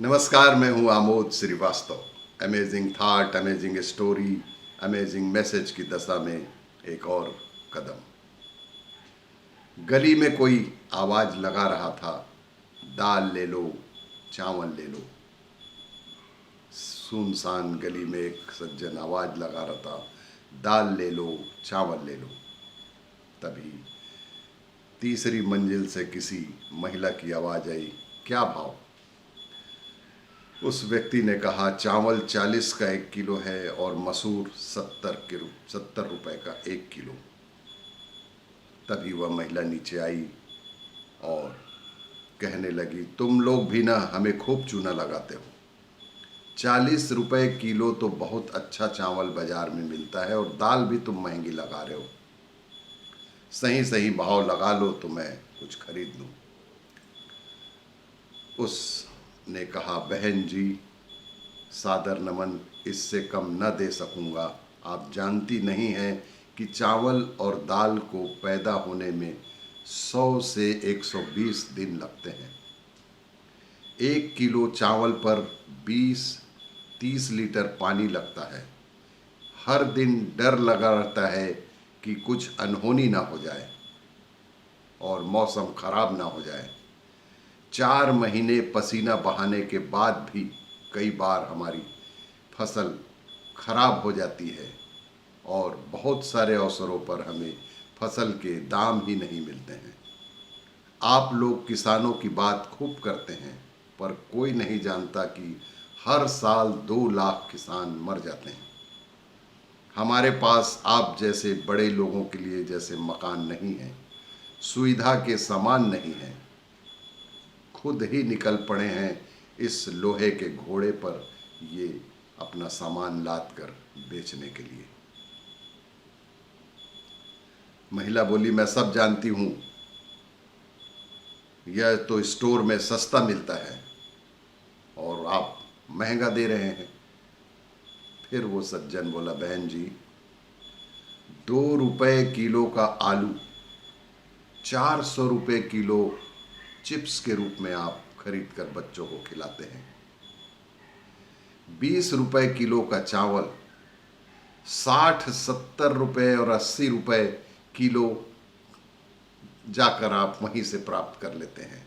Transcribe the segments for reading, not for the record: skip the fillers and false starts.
नमस्कार, मैं हूं Amod Shrivastava. Amazing thought, amazing story, amazing message की दशा में एक और कदम। गली में कोई आवाज़ लगा रहा था, दाल ले लो, चावल ले लो। सुनसान गली में एक सज्जन आवाज़ लगा रहा था, दाल ले लो, चावल ले लो। तभी तीसरी मंजिल से किसी महिला की आवाज़ आई, क्या भाव? उस व्यक्ति ने कहा, चावल 40 का 1 किलो है और मसूर 70 रुपए का 1 किलो। तभी वह महिला नीचे आई और कहने लगी, तुम लोग भी ना हमें खूब चूना लगाते हो। 40 रुपए किलो तो बहुत अच्छा चावल बाजार में मिलता है और दाल भी तुम महंगी लगा रहे हो। सही सही भाव लगा लो तो मैं कुछ खरीद लूँ। उसने कहा, बहन जी सादर नमन, इससे कम न दे सकूँगा। आप जानती नहीं हैं कि चावल और दाल को पैदा होने में 100 से 120 दिन लगते हैं। 1 किलो चावल पर 20-30 लीटर पानी लगता है। हर दिन डर लगा रहता है कि कुछ अनहोनी ना हो जाए और मौसम खराब ना हो जाए। 4 महीने पसीना बहाने के बाद भी कई बार हमारी फसल खराब हो जाती है और बहुत सारे अवसरों पर हमें फसल के दाम ही नहीं मिलते हैं। आप लोग किसानों की बात खूब करते हैं, पर कोई नहीं जानता कि हर साल 2 लाख किसान मर जाते हैं। हमारे पास आप जैसे बड़े लोगों के लिए जैसे मकान नहीं है, सुविधा के सामान नहीं है। खुद ही निकल पड़े हैं इस लोहे के घोड़े पर ये अपना सामान लाद कर बेचने के लिए। महिला बोली, मैं सब जानती हूँ, यह तो स्टोर में सस्ता मिलता है और आप महंगा दे रहे हैं। फिर वो सज्जन बोला, बहन जी 2 रुपए किलो का आलू 400 रुपए किलो चिप्स के रूप में आप खरीद कर बच्चों को खिलाते हैं। 20 रुपए किलो का चावल 60-70 रुपए और 80 रुपए किलो जाकर आप वहीं से प्राप्त कर लेते हैं।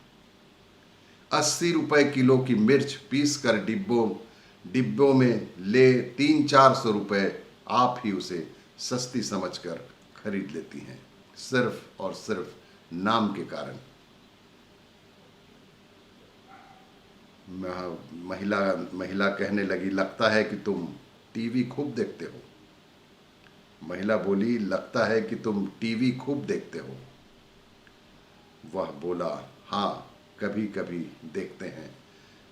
80 रुपए किलो की मिर्च पीस कर डिब्बों में ले 300-400 रुपए आप ही उसे सस्ती समझकर खरीद लेती हैं, सिर्फ और सिर्फ नाम के कारण। महिला कहने लगी, लगता है कि तुम टीवी खूब देखते हो। महिला बोली, लगता है कि तुम टीवी खूब देखते हो। वह बोला, हाँ कभी कभी देखते हैं,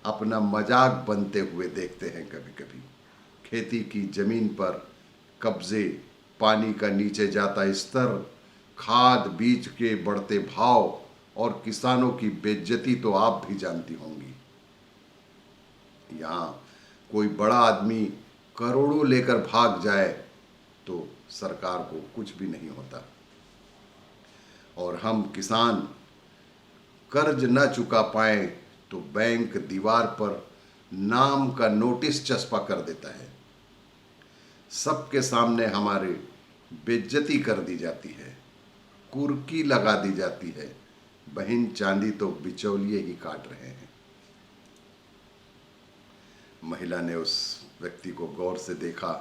अपना मजाक बनते हुए देखते हैं। कभी कभी खेती की जमीन पर कब्जे, पानी का नीचे जाता स्तर, खाद बीज के बढ़ते भाव और किसानों की बेइज्जती तो आप भी जानती होंगी। यहाँ कोई बड़ा आदमी करोड़ों लेकर भाग जाए तो सरकार को कुछ भी नहीं होता और हम किसान कर्ज न चुका पाए तो बैंक दीवार पर नाम का नोटिस चस्पा कर देता है। सबके सामने हमारे बेइज्जती कर दी जाती है, कुर्की लगा दी जाती है। बहन चांदी तो बिचौलिए ही काट रहे हैं। महिला ने उस व्यक्ति को गौर से देखा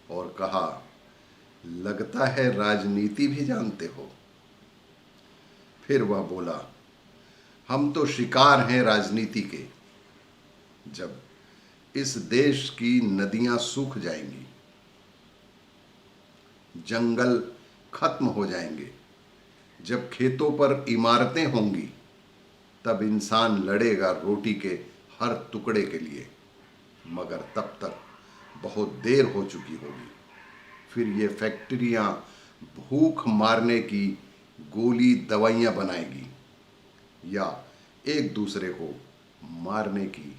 और कहा, लगता है राजनीति भी जानते हो। फिर वह बोला, हम तो शिकार हैं राजनीति के। जब इस देश की नदियां सूख जाएंगी, जंगल खत्म हो जाएंगे, जब खेतों पर इमारतें होंगी, तब इंसान लड़ेगा रोटी के हर टुकड़े के लिए, मगर तब तक बहुत देर हो चुकी होगी। फिर ये फैक्ट्रियां भूख मारने की गोली दवाइयां बनाएगी या एक दूसरे को मारने की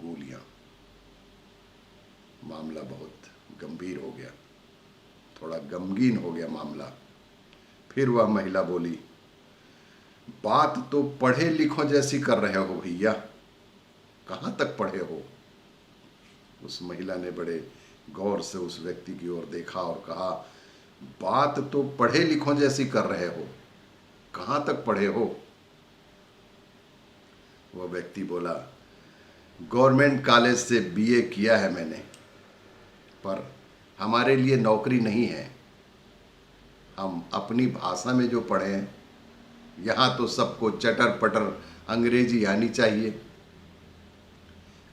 गोलियां। मामला बहुत गंभीर हो गया, थोड़ा गमगीन हो गया मामला। फिर वह महिला बोली, बात तो पढ़े लिखों जैसी कर रहे हो भैया। कहाँ तक पढ़े हो? उस महिला ने बड़े गौर से उस व्यक्ति की ओर देखा और कहा, बात तो पढ़े लिखों जैसी कर रहे हो, कहाँ तक पढ़े हो? वह व्यक्ति बोला, गवर्नमेंट कॉलेज से बीए किया है मैंने, पर हमारे लिए नौकरी नहीं है। हम अपनी भाषा में जो पढ़े हैं, यहाँ तो सबको चटर पटर अंग्रेजी आनी चाहिए।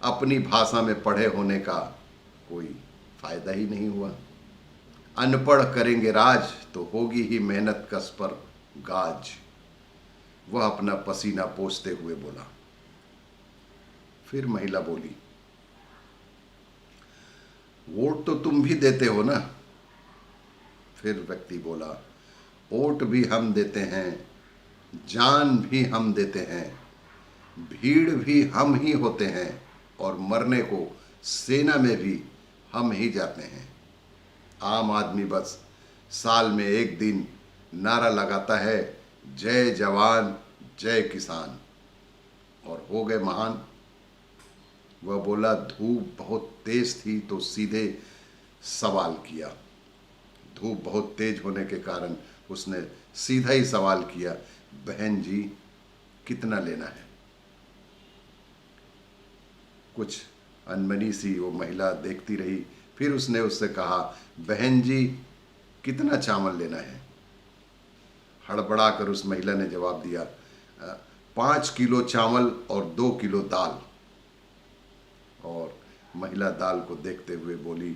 अपनी भाषा में पढ़े होने का कोई फायदा ही नहीं हुआ। अनपढ़ करेंगे राज, तो होगी ही मेहनत कस पर गाज। वह अपना पसीना पोंछते हुए बोला। फिर महिला बोली, वोट तो तुम भी देते हो ना? फिर व्यक्ति बोला, वोट भी हम देते हैं, जान भी हम देते हैं, भीड़ भी हम ही होते हैं, और मरने को सेना में भी हम ही जाते हैं। आम आदमी बस साल में एक दिन नारा लगाता है, जय जवान जय किसान, और हो गए महान। वह बोला, धूप बहुत तेज थी तो सीधे सवाल किया। धूप बहुत तेज होने के कारण उसने सीधा ही सवाल किया, बहन जी कितना लेना है? कुछ अनमनी सी वो महिला देखती रही, फिर उसने उससे कहा, बहन जी कितना चावल लेना है? हड़बड़ा कर उस महिला ने जवाब दिया, 5 किलो चावल और 2 किलो दाल। और महिला दाल को देखते हुए बोली,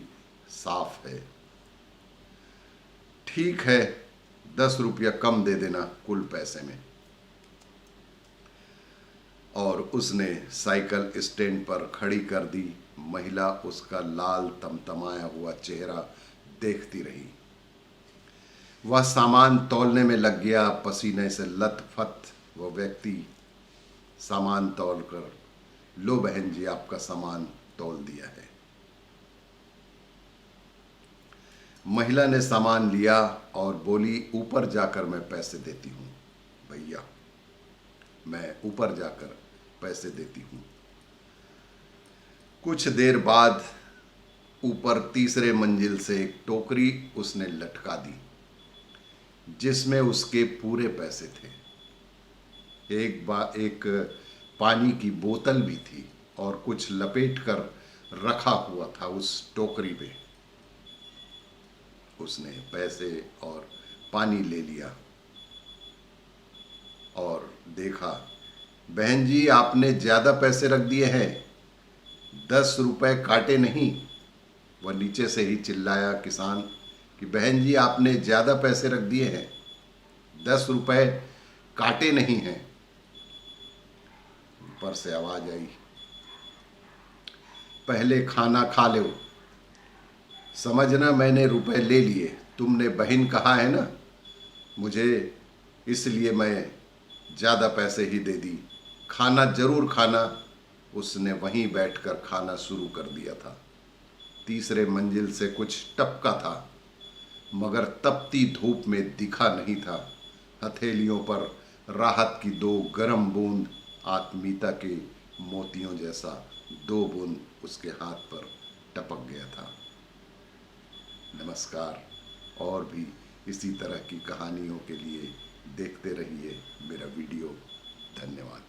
साफ है। ठीक है, 10 रुपया कम दे देना कुल पैसे में। और उसने साइकिल स्टैंड पर खड़ी कर दी। महिला उसका लाल तमतमाया हुआ चेहरा देखती रही। वह सामान तौलने में लग गया, पसीने से लथपथ। वह व्यक्ति सामान तौल कर, लो बहन जी आपका सामान तौल दिया है। महिला ने सामान लिया और बोली, ऊपर जाकर मैं पैसे देती हूँ भैया, मैं ऊपर जाकर पैसे देती हूँ। कुछ देर बाद ऊपर तीसरे मंजिल से एक टोकरी उसने लटका दी, जिसमें उसके पूरे पैसे थे। एक पानी की बोतल भी थी और कुछ लपेट कर रखा हुआ था उस टोकरी पे। उसने पैसे और पानी ले लिया और देखा, बहन जी आपने ज़्यादा पैसे रख दिए हैं, 10 रुपए काटे नहीं। वह नीचे से ही चिल्लाया किसान कि बहन जी आपने ज़्यादा पैसे रख दिए हैं, 10 रुपए काटे नहीं हैं। ऊपर से आवाज़ आई, पहले खाना खा लो। समझना मैंने रुपए ले लिए, तुमने बहन कहा है ना मुझे, इसलिए मैं ज़्यादा पैसे ही दे दी। खाना जरूर खाना। उसने वहीं बैठकर खाना शुरू कर दिया था। तीसरे मंजिल से कुछ टपका था, मगर तपती धूप में दिखा नहीं था। हथेलियों पर राहत की 2 गर्म बूंद, आत्मीयता के मोतियों जैसा 2 बूंद उसके हाथ पर टपक गया था। नमस्कार। और भी इसी तरह की कहानियों के लिए देखते रहिए मेरा वीडियो। धन्यवाद।